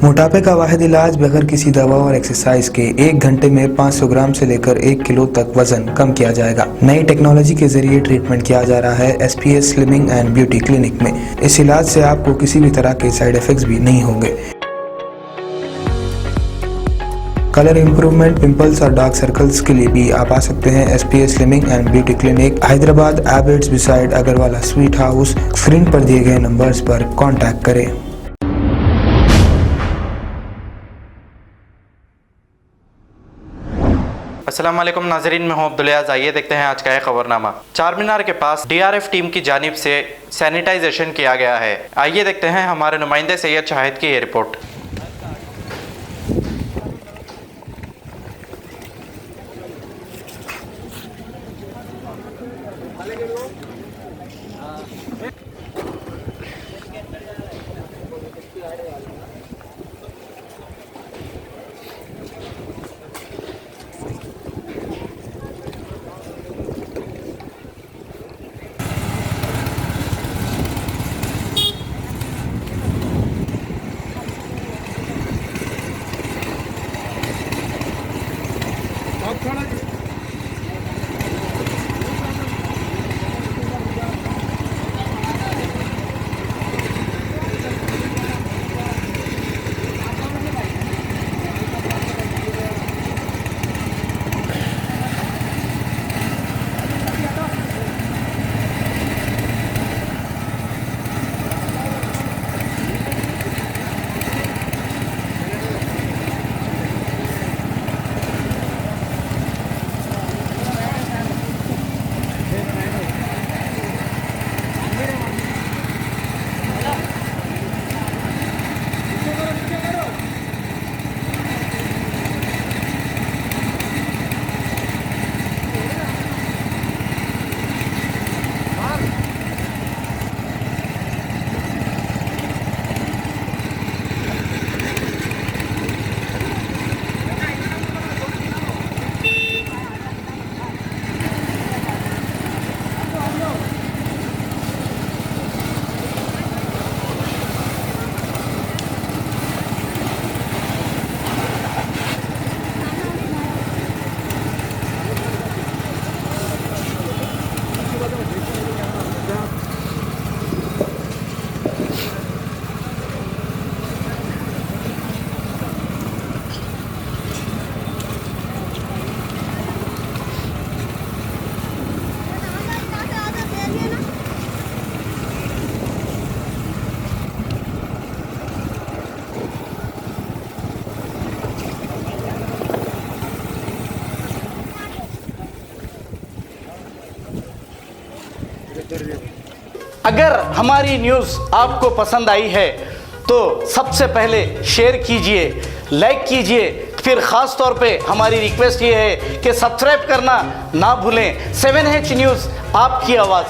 मोटापे का वाहिद इलाज बगैर किसी दवा और एक्सरसाइज के 1 घंटे में 500 ग्राम से लेकर 1 किलो तक वजन कम किया जाएगा। नई टेक्नोलॉजी के जरिए ट्रीटमेंट किया जा रहा है SPS slimming and beauty clinic में। इस इलाज से आपको किसी भी तरह के साइड इफेक्ट्स भी नहीं होंगे। कलर इंप्रूवमेंट, पिंपल्स और डार्क सर्कल्स के लिए भी आप आ सकते हैं SPS slimming and beauty clinic, Hyderabad, Abids beside Agarwala sweet house. Screen पर दिए गए नंबर्स पर कॉन्टैक्ट करें। अस्सलाम वालेकुम नाजरीन, मैं हूं अब्दुलियाज़। आइए देखते हैं आज का खबरनामा। चार मीनार के पास DRF टीम की जानिब से सैनिटाइजेशन किया गया है। आइए देखते हैं हमारे नुमाइंदे सैयद शाहिद की ये रिपोर्ट। अगर हमारी न्यूज़ आपको पसंद आई है तो सबसे पहले शेयर कीजिए, लाइक कीजिए। फिर ख़ास तौर पे हमारी रिक्वेस्ट ये है कि सब्सक्राइब करना ना भूलें। 7H न्यूज़, आपकी आवाज़।